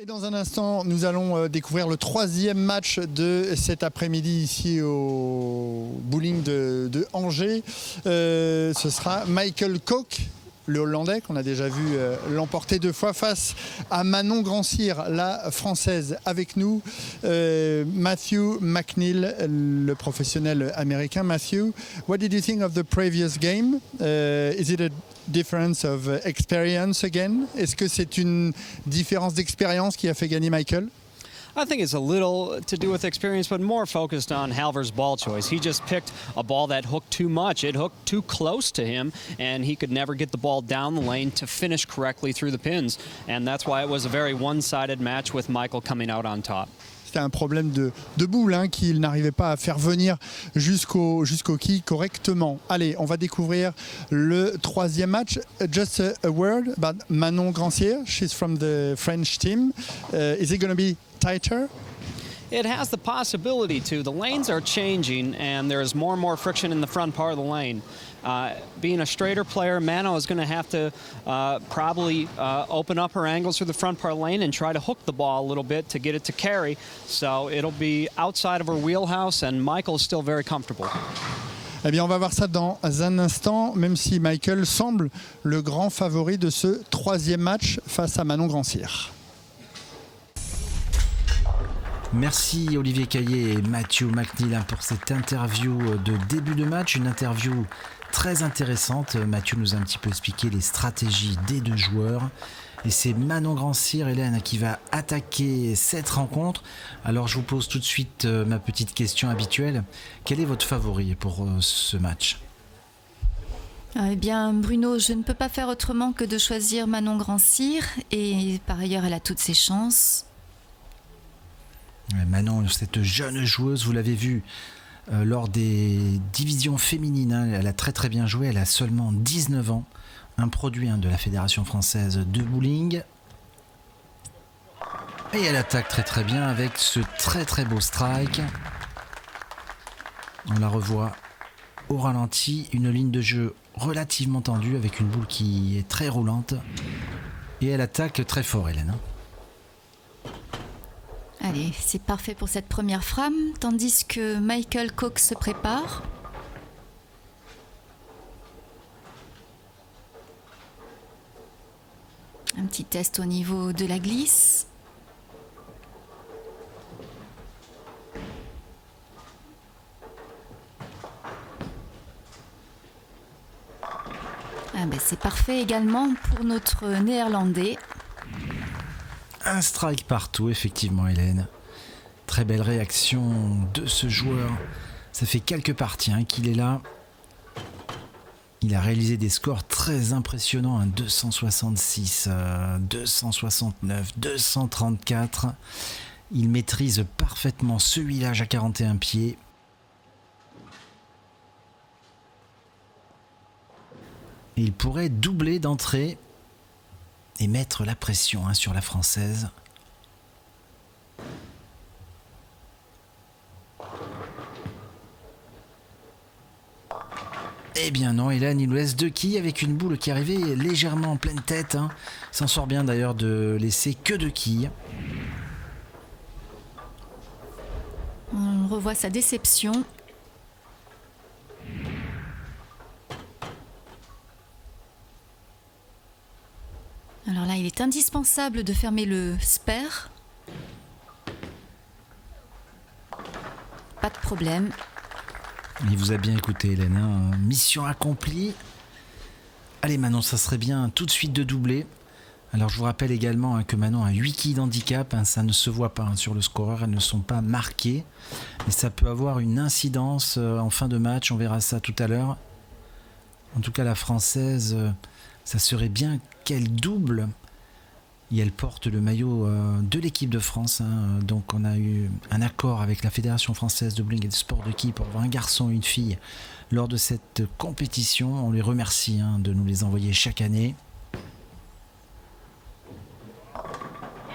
Et dans un instant, nous allons découvrir le troisième match de cet après-midi ici au bowling de Angers. Ce sera Michael Koch, le Hollandais qu'on a déjà vu l'emporter 2 fois face à Manon Grandcir, la Française. Avec nous, Matthew McNeil, le professionnel américain. Matthew, what did you think of the previous game? Is it a difference of experience again? Est-ce que c'est une différence d'expérience qui a fait gagner Michael? I think it's a little to do with experience, but more focused on Halver's ball choice. He just picked a ball that hooked too much. It hooked too close to him, and he could never get the ball down the lane to finish correctly through the pins. And that's why it was a very one-sided match with Michael coming out on top. C'était un problème de boule qu'il n'arrivait pas à faire venir jusqu'au quille correctement. Allez, on va découvrir le troisième match. Just a word about Manon Grandcir. She's from the French team. Is it going to be tighter? It has the possibility to. The lanes are changing, and there is more and more friction in the front part of the lane. Being a straighter player, Mano is going to have to probably open up her angles through the front part of the lane and try to hook the ball a little bit to get it to carry. So it'll be outside of her wheelhouse, and Michael's still very comfortable. Eh bien, on va voir ça dans un instant, même si Michael semble le grand favori de ce troisième match face à Manon Grandcir. Merci Olivier Caillé et Matthew McNeil pour cette interview de début de match, une interview très intéressante. Matthew nous a un petit peu expliqué les stratégies des deux joueurs. Et c'est Manon Grandcir, Hélène, qui va attaquer cette rencontre. Alors je vous pose tout de suite ma petite question habituelle. Quel est votre favori pour ce match ? Eh bien, Bruno, je ne peux pas faire autrement que de choisir Manon Grandcir. Et par ailleurs, elle a toutes ses chances. Manon, cette jeune joueuse, vous l'avez vu lors des divisions féminines, elle a très très bien joué, elle a seulement 19 ans, un produit de la Fédération française de bowling. Et elle attaque très très bien avec ce très très beau strike. On la revoit au ralenti, une ligne de jeu relativement tendue avec une boule qui est très roulante. Et elle attaque très fort, Hélène. Allez, c'est parfait pour cette première frame, tandis que Michael Koch se prépare. Un petit test au niveau de la glisse. Ah ben c'est parfait également pour notre néerlandais. Un strike partout, effectivement, Hélène. Très belle réaction de ce joueur. Ça fait quelques parties qu'il est là. Il a réalisé des scores très impressionnants. 266, 269, 234. Il maîtrise parfaitement ce huilage à 41 pieds. Et il pourrait doubler d'entrée et mettre la pression sur la Française. Eh bien non, Hélène, il nous laisse 2 quilles avec une boule qui arrivait légèrement en pleine tête. Il s'en sort bien d'ailleurs de laisser que 2 quilles. On revoit sa déception. Alors là, il est indispensable de fermer le spare. Pas de problème. Il vous a bien écouté, Hélène. Mission accomplie. Allez, Manon, ça serait bien tout de suite de doubler. Alors, je vous rappelle également que Manon a 8 quilles d'handicap. Ça ne se voit pas sur le scoreur. Elles ne sont pas marquées. Mais ça peut avoir une incidence en fin de match. On verra ça tout à l'heure. En tout cas, la Française, ça serait bien qu'elle double. Et elle porte le maillot de l'équipe de France. Donc on a eu un accord avec la Fédération française de bowling et de sport de quilles pour avoir un garçon et une fille lors de cette compétition. On les remercie de nous les envoyer chaque année.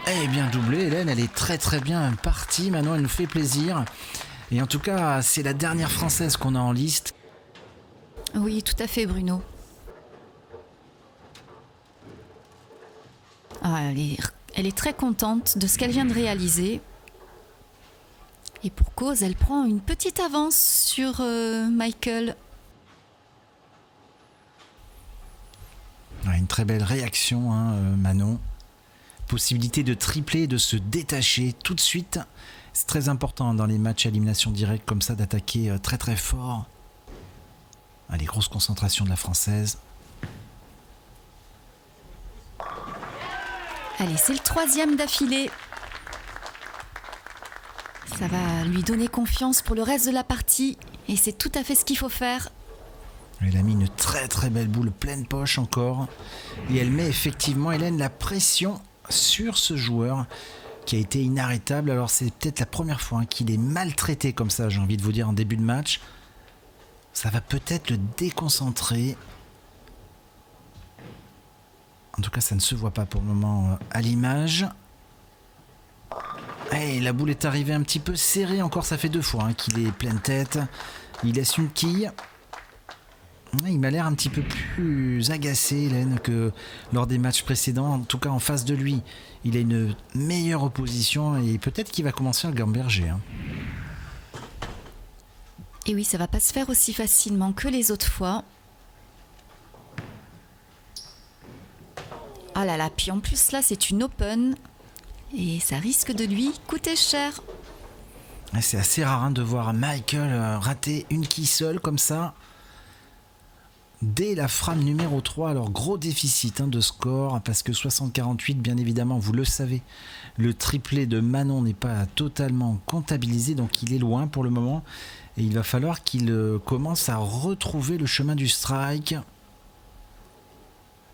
Eh bien doublé, Hélène, elle est très très bien partie. Maintenant, elle nous fait plaisir. Et en tout cas, c'est la dernière Française qu'on a en liste. Oui, tout à fait, Bruno. Elle est très contente de ce qu'elle vient de réaliser. Et pour cause, elle prend une petite avance sur Michael. Ouais, une très belle réaction, hein, Manon. Possibilité de tripler et de se détacher tout de suite. C'est très important dans les matchs à élimination directe comme ça d'attaquer très très fort. Allez, grosse concentration de la Française. Allez, c'est le 3e d'affilée. Ça va lui donner confiance pour le reste de la partie. Et c'est tout à fait ce qu'il faut faire. Elle a mis une très très belle boule pleine poche encore. Et elle met effectivement, Hélène, la pression sur ce joueur qui a été inarrêtable. Alors c'est peut-être la première fois qu'il est maltraité comme ça, j'ai envie de vous dire, en début de match. Ça va peut-être le déconcentrer. En tout cas, ça ne se voit pas pour le moment à l'image. Et la boule est arrivée un petit peu serrée encore, ça fait 2 fois qu'il est pleine tête. Il laisse une quille. Il m'a l'air un petit peu plus agacé, Hélène, que lors des matchs précédents. En tout cas, en face de lui, il a une meilleure opposition et peut-être qu'il va commencer à le gamberger. Et oui, ça va pas se faire aussi facilement que les autres fois. Ah là là, puis en plus là, c'est une open. Et ça risque de lui coûter cher. C'est assez rare de voir Michael rater une quille seule comme ça. Dès la frame numéro 3, alors gros déficit de score, parce que 60-48, bien évidemment, vous le savez, le triplé de Manon n'est pas totalement comptabilisé, donc il est loin pour le moment, et il va falloir qu'il commence à retrouver le chemin du strike.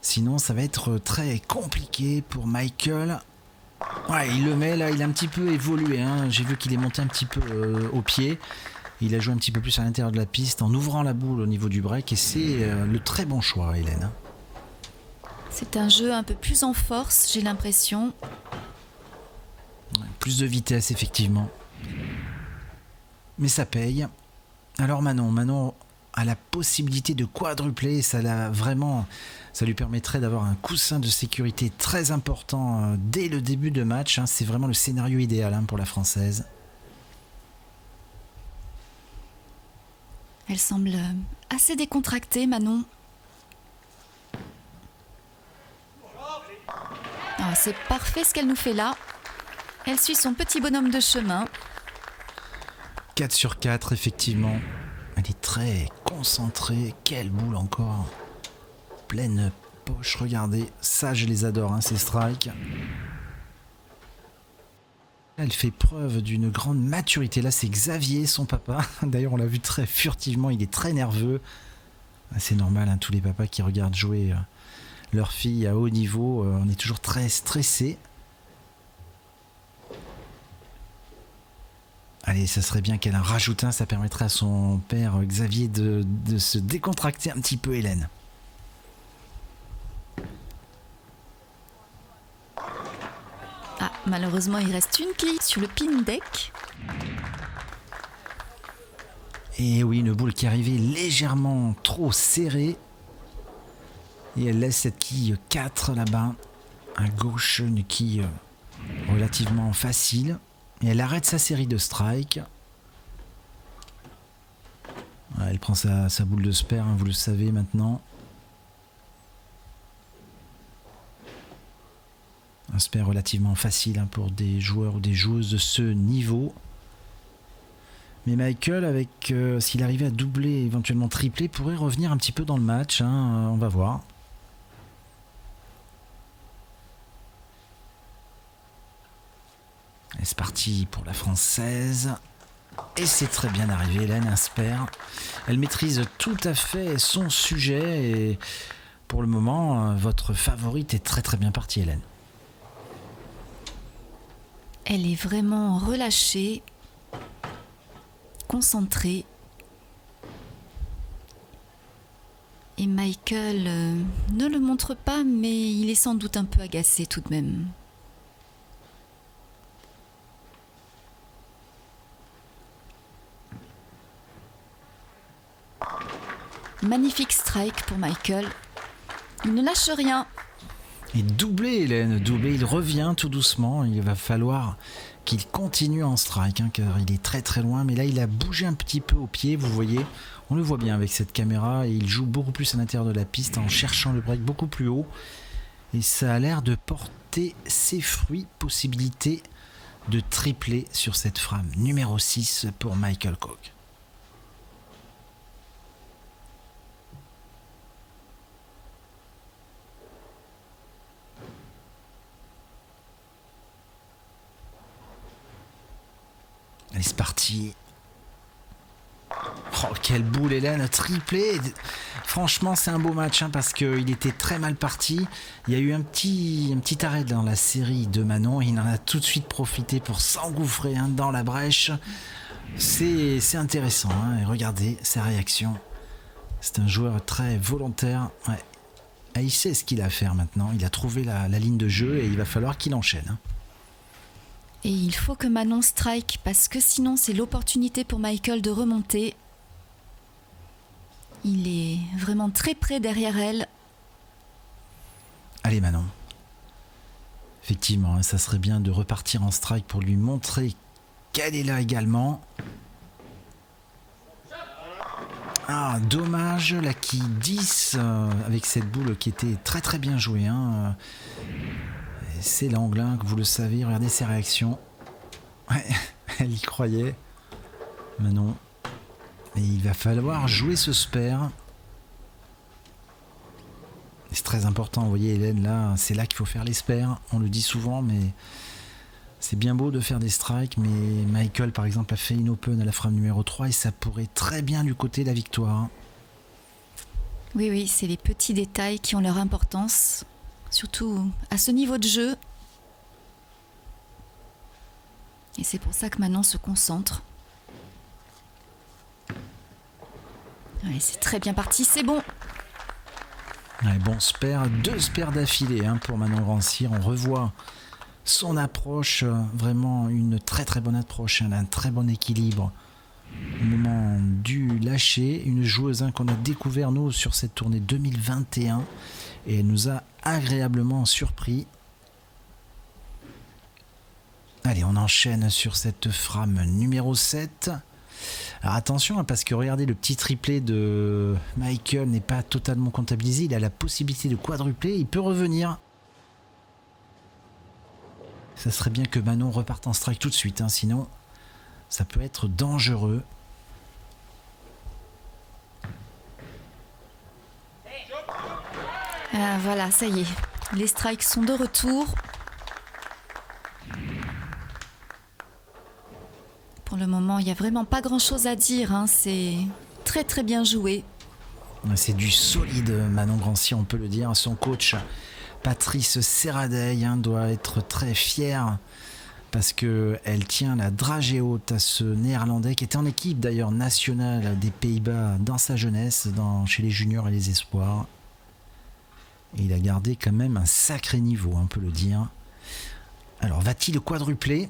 Sinon, ça va être très compliqué pour Michael. Ouais, il le met là, il a un petit peu évolué, j'ai vu qu'il est monté un petit peu au pied. Il a joué un petit peu plus à l'intérieur de la piste en ouvrant la boule au niveau du break et c'est le très bon choix, Hélène. C'est un jeu un peu plus en force, j'ai l'impression. Plus de vitesse, effectivement. Mais ça paye. Alors Manon a la possibilité de quadrupler. Ça lui permettrait d'avoir un coussin de sécurité très important dès le début de match. C'est vraiment le scénario idéal pour la Française. Elle semble assez décontractée, Manon. Ah, c'est parfait ce qu'elle nous fait là. Elle suit son petit bonhomme de chemin. 4 sur 4, effectivement. Elle est très concentrée. Quelle boule encore. Pleine poche, regardez. Ça, je les adore, ces strikes. Elle fait preuve d'une grande maturité. Là, c'est Xavier, son papa. D'ailleurs, on l'a vu très furtivement. Il est très nerveux. C'est normal, tous les papas qui regardent jouer leur fille à haut niveau, on est toujours très stressé. Allez, ça serait bien qu'elle en rajoute un. Ça permettrait à son père, Xavier, de se décontracter un petit peu, Hélène. Ah, malheureusement, il reste une quille sur le pin deck. Et oui, une boule qui est arrivée légèrement trop serrée. Et elle laisse cette quille 4 là-bas. À gauche, une quille relativement facile. Et elle arrête sa série de strikes. Elle prend sa boule de spare, vous le savez maintenant. Un spare relativement facile pour des joueurs ou des joueuses de ce niveau. Mais Michael, s'il arrivait à doubler, éventuellement tripler, pourrait revenir un petit peu dans le match. On va voir. Et c'est parti pour la Française. Et c'est très bien arrivé, Hélène, un spare. Elle maîtrise tout à fait son sujet. Et pour le moment, votre favorite est très très bien partie, Hélène. Elle est vraiment relâchée, concentrée. Et Michael ne le montre pas, mais il est sans doute un peu agacé tout de même. Magnifique strike pour Michael. Il ne lâche rien. Et doublé, Hélène, doublé, il revient tout doucement. Il va falloir qu'il continue en strike, hein, car il est très très loin. Mais là, il a bougé un petit peu au pied, vous voyez. On le voit bien avec cette caméra. Et il joue beaucoup plus à l'intérieur de la piste en cherchant le break beaucoup plus haut. Et ça a l'air de porter ses fruits. Possibilité de tripler sur cette frame. Numéro 6 pour Michael Koch. Allez, c'est parti. Oh, quelle boule, Hélène, triplé. Franchement, c'est un beau match, hein, parce qu'il était très mal parti. Il y a eu un petit arrêt dans la série de Manon. Il en a tout de suite profité pour s'engouffrer, hein, dans la brèche. C'est intéressant, hein, et regardez sa réaction. C'est un joueur très volontaire. Ouais. Et il sait ce qu'il a à faire maintenant. Il a trouvé la ligne de jeu et il va falloir qu'il enchaîne, hein. Et il faut que Manon strike parce que sinon c'est l'opportunité pour Michael de remonter. Il est vraiment très près derrière elle. Allez Manon. Effectivement, ça serait bien de repartir en strike pour lui montrer qu'elle est là également. Ah, dommage, la qui 10 avec cette boule qui était très très bien jouée, hein. C'est l'angle, hein, que vous le savez, regardez ses réactions. Ouais, elle y croyait. Manon. Et il va falloir jouer ce spare. C'est très important, vous voyez Hélène, là, c'est là qu'il faut faire les spares. On le dit souvent, mais c'est bien beau de faire des strikes, mais Michael, par exemple, a fait une open à la frame numéro 3 et ça pourrait très bien lui coûter la victoire. Oui, c'est les petits détails qui ont leur importance. Surtout à ce niveau de jeu. Et c'est pour ça que Manon se concentre. Ouais, c'est très bien parti, c'est bon. Ouais, bon spare, 2 spares d'affilée, hein, pour Manon Grand-Cyr. On revoit son approche, vraiment une très très bonne approche, hein, un très bon équilibre. Au moment du lâcher, une joueuse, hein, qu'on a découvert nous sur cette tournée 2021 et elle nous a agréablement surpris. Allez, on enchaîne sur cette frame numéro 7. Alors attention, hein, parce que regardez, le petit triplé de Michael n'est pas totalement comptabilisé. Il a la possibilité de quadrupler, il peut revenir. Ça serait bien que Manon reparte en strike tout de suite, hein, sinon ça peut être dangereux. Ah, voilà, ça y est. Les strikes sont de retour. Pour le moment, il n'y a vraiment pas grand-chose à dire, hein. C'est très très bien joué. C'est du solide, Manon Grand-Cyr, on peut le dire. Son coach, Patrice Serradey, hein, doit être très fier parce qu'elle tient la dragée haute à ce Néerlandais qui était en équipe d'ailleurs nationale des Pays-Bas dans sa jeunesse, chez les juniors et les espoirs. Et il a gardé quand même un sacré niveau, on peut le dire. Alors, va-t-il quadrupler ?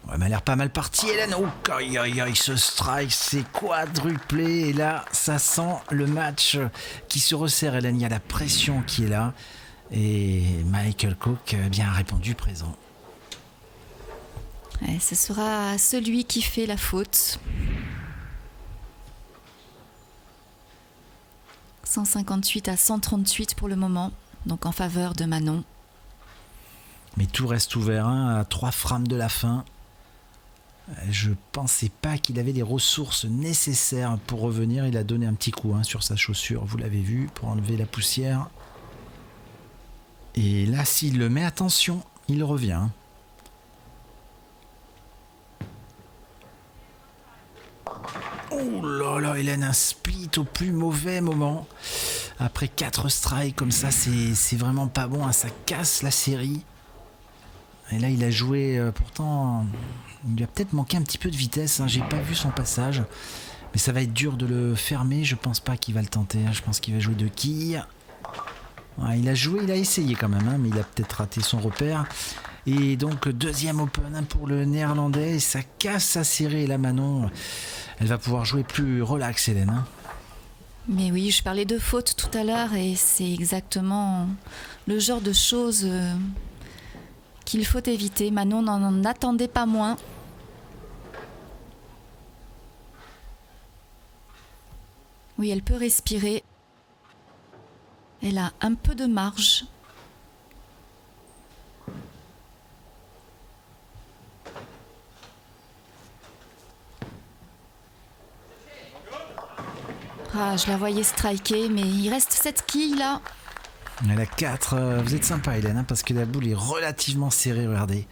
Ouais, mais elle a l'air pas mal partie, Hélène. Oh, aïe, aïe, aïe, ce strike, c'est quadruplé. Et là, ça sent le match qui se resserre, Hélène. Il y a la pression qui est là. Et Michael Koch a bien répondu présent. Ouais, ce sera celui qui fait la faute. 158 à 138 pour le moment, donc en faveur de Manon. Mais tout reste ouvert, hein, à 3 frames de la fin. Je pensais pas qu'il avait les ressources nécessaires pour revenir. Il a donné un petit coup, hein, sur sa chaussure, vous l'avez vu, pour enlever la poussière. Et là, s'il le met, attention, il revient. Oh là là, Hélène, un split au plus mauvais moment. Après 4 strikes comme ça, c'est vraiment pas bon, hein, ça casse la série. Et là, il a joué, pourtant, il lui a peut-être manqué un petit peu de vitesse, hein, j'ai pas vu son passage. Mais ça va être dur de le fermer, je pense pas qu'il va le tenter, hein, je pense qu'il va jouer de quilles. Ouais, il a joué, il a essayé quand même, hein, mais il a peut-être raté son repère. Et donc, deuxième open, hein, pour le Néerlandais, et ça casse sa série. Et là, Manon, elle va pouvoir jouer plus relax, Hélène, hein. Mais oui, je parlais de faute tout à l'heure et c'est exactement le genre de choses qu'il faut éviter. Manon n'en attendait pas moins. Oui, elle peut respirer. Elle a un peu de marge. Ah, je la voyais striker, mais il reste cette quille là. Elle a 4. Vous êtes sympa, Hélène, hein, parce que la boule est relativement serrée, regardez.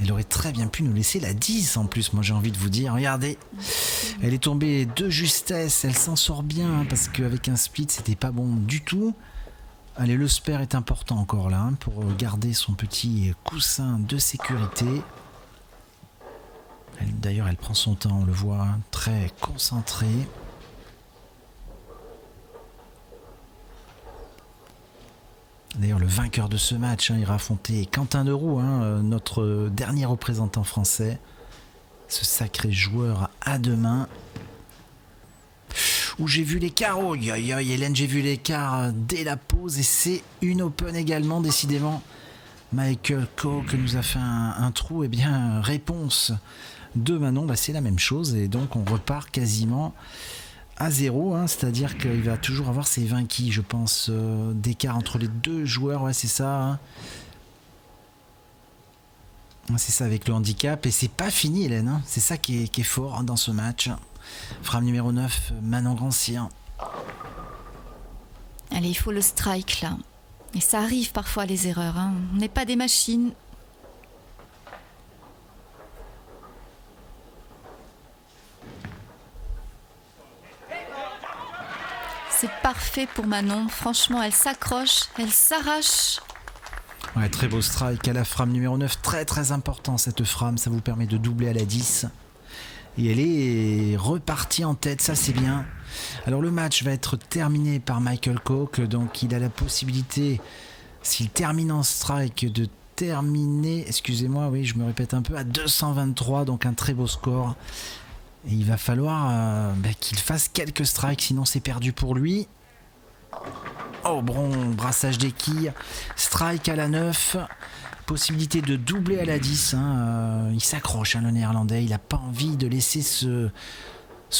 Elle aurait très bien pu nous laisser la 10 en plus, moi j'ai envie de vous dire. Regardez, elle est tombée de justesse, elle s'en sort bien, hein, parce qu'avec un split, c'était pas bon du tout. Allez, le spare est important encore là, hein, pour garder son petit coussin de sécurité. D'ailleurs, elle prend son temps, on le voit, hein, très concentrée. D'ailleurs, le vainqueur de ce match, hein, ira affronter Quentin Deroux, hein, notre dernier représentant français. Ce sacré joueur à deux mains. Où j'ai vu l'écart. Oh, Hélène, j'ai vu l'écart dès la pause. Et c'est une open également, décidément. Michael Koch nous a fait un trou. Eh bien, réponse de Manon, bah, c'est la même chose. Et donc, on repart quasiment à 0, hein, c'est-à-dire qu'il va toujours avoir ses 20 quilles, je pense, d'écart entre les deux joueurs, ouais, c'est ça. Hein. C'est ça avec le handicap, et c'est pas fini, Hélène, hein. C'est ça qui est fort, hein, dans ce match. Frame numéro 9, Manon Grand-Cyr. Allez, il faut le strike là. Et ça arrive parfois les erreurs, hein. On n'est pas des machines. C'est parfait pour Manon. Franchement, elle s'accroche, elle s'arrache. Ouais, très beau strike à la frame numéro 9. Très très important cette frame. Ça vous permet de doubler à la 10. Et elle est repartie en tête. Ça, c'est bien. Alors, le match va être terminé par Michael Koch. Donc, il a la possibilité, s'il termine en strike, de terminer... Excusez-moi, oui, je me répète un peu. À 223. Donc, un très beau score. Et il va falloir qu'il fasse quelques strikes, sinon c'est perdu pour lui. Oh, bon, brassage des quilles. Strike à la 9. Possibilité de doubler à la 10. Hein. Il s'accroche, hein, le néerlandais. Il n'a pas envie de laisser ce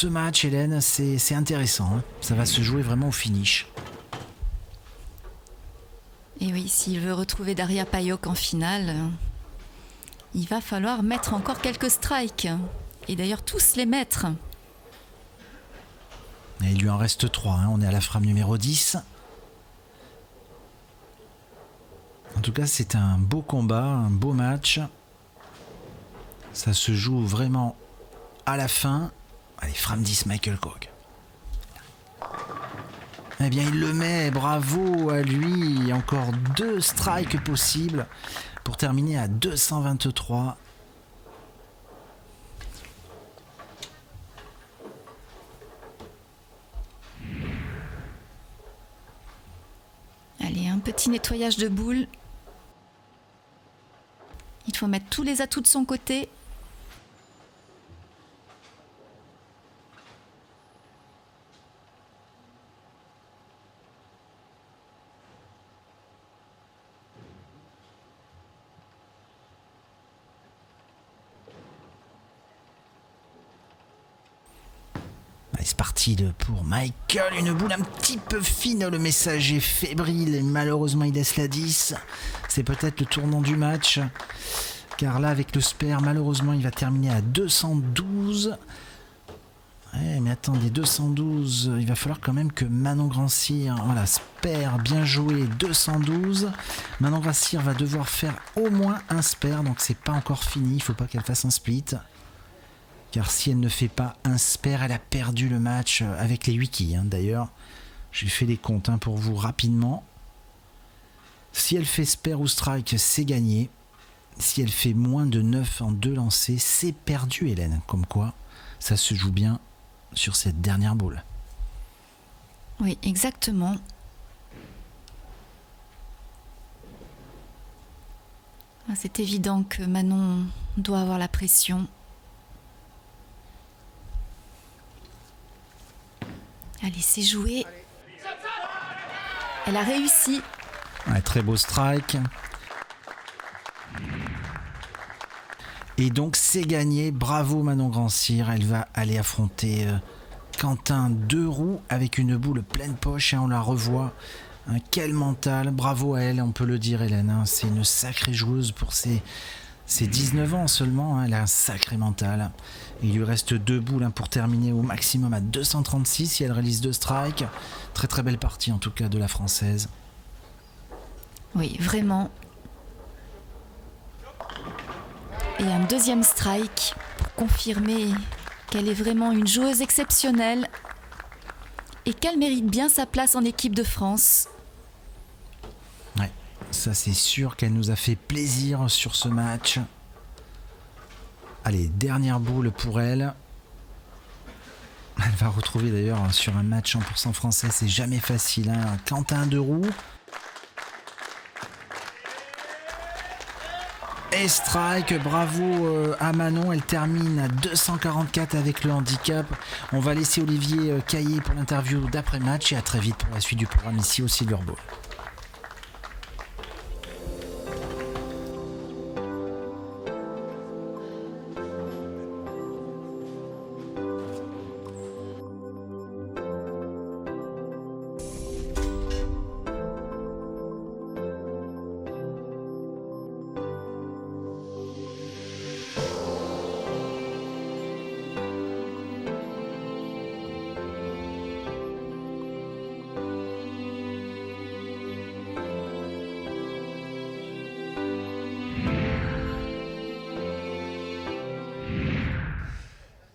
match, Hélène. C'est intéressant. Hein. Ça va se jouer vraiment au finish. Et oui, s'il veut retrouver Daria Payok en finale, il va falloir mettre encore quelques strikes. Et d'ailleurs, tous les mettre. Et il lui en reste 3. Hein. On est à la frame numéro 10. En tout cas, c'est un beau combat, un beau match. Ça se joue vraiment à la fin. Allez, frame 10, Michael Koch. Eh bien, il le met. Bravo à lui. Encore 2 strikes possibles pour terminer à 223. Allez, un petit nettoyage de boules. Il faut mettre tous les atouts de son côté. C'est parti pour Michael, une boule un petit peu fine, le message est fébrile et malheureusement il laisse la 10. C'est peut-être le tournant du match, car là avec le spare malheureusement il va terminer à 212. Ouais, mais attendez, 212, il va falloir quand même que Manon Grand-Cyr, voilà, spare, bien joué, 212. Manon Grand-Cyr va devoir faire au moins un spare, donc c'est pas encore fini, il faut pas qu'elle fasse un split. Car si elle ne fait pas un spare, elle a perdu le match avec les 8 quilles. Hein. D'ailleurs, j'ai fait les comptes, hein, pour vous rapidement. Si elle fait spare ou strike, c'est gagné. Si elle fait moins de 9 en 2 lancers, c'est perdu, Hélène. Comme quoi, ça se joue bien sur cette dernière boule. Oui, exactement. C'est évident que Manon doit avoir la pression. Allez, c'est joué. Elle a réussi. Ouais, très beau strike. Et donc c'est gagné. Bravo Manon Grand-Cyr. Elle va aller affronter Quentin Deroux avec une boule pleine poche. On la revoit. Quel mental. Bravo à elle, on peut le dire, Hélène. C'est une sacrée joueuse pour ses 19 ans seulement. Elle a un sacré mental. Il lui reste 2 boules pour terminer au maximum à 236 si elle réalise 2 strikes. Très très belle partie en tout cas de la Française. Oui, vraiment. Et un deuxième strike pour confirmer qu'elle est vraiment une joueuse exceptionnelle et qu'elle mérite bien sa place en équipe de France. Ouais, ça c'est sûr qu'elle nous a fait plaisir sur ce match. Allez, dernière boule pour elle. Elle va retrouver d'ailleurs sur un match 100% français, c'est jamais facile, hein, Quentin Deroux. Et strike, bravo à Manon, elle termine à 244 avec le handicap. On va laisser Olivier Caillé pour l'interview d'après-match et à très vite pour la suite du programme ici au Silver Bowl.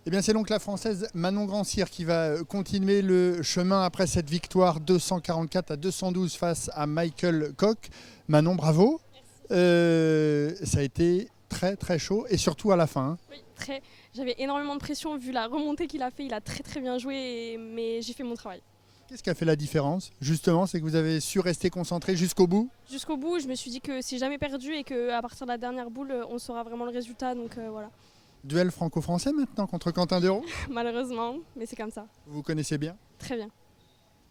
Eh bien, c'est donc la Française Manon Grand-Cyr qui va continuer le chemin après cette victoire 244 à 212 face à Michael Koch. Manon, bravo. Ça a été très très chaud et surtout à la fin. Oui, très. J'avais énormément de pression vu la remontée qu'il a fait. Il a très très bien joué, mais j'ai fait mon travail. Qu'est-ce qui a fait la différence? Justement, c'est que vous avez su rester concentré jusqu'au bout? Jusqu'au bout, je me suis dit que c'est jamais perdu et qu'à partir de la dernière boule, on saura vraiment le résultat. Donc voilà. Duel franco-français maintenant contre Quentin Deroux? Malheureusement, mais c'est comme ça. Vous vous connaissez bien? Très bien.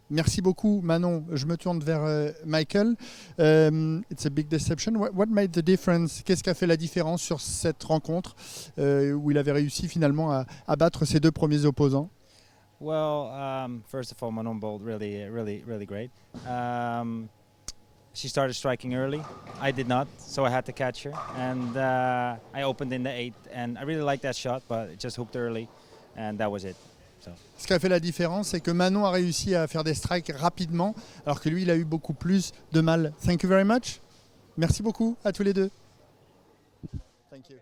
Merci beaucoup, Manon. Je me tourne vers Michael. It's a big deception. What made the difference? Qu'est-ce qui a fait la différence sur cette rencontre où il avait réussi finalement à battre ses 2 premiers opposants? Well, first of all, Manon bowled really great. She started striking early. I did not, so I had to catch her. And I opened in the 8th, and I really liked that shot, but it just hooked early, and that was it. So. Ce qui a fait la différence, c'est que Manon a réussi à faire des strikes rapidement, alors que lui, il a eu beaucoup plus de mal. Thank you very much. Merci beaucoup à tous les deux. Thank you.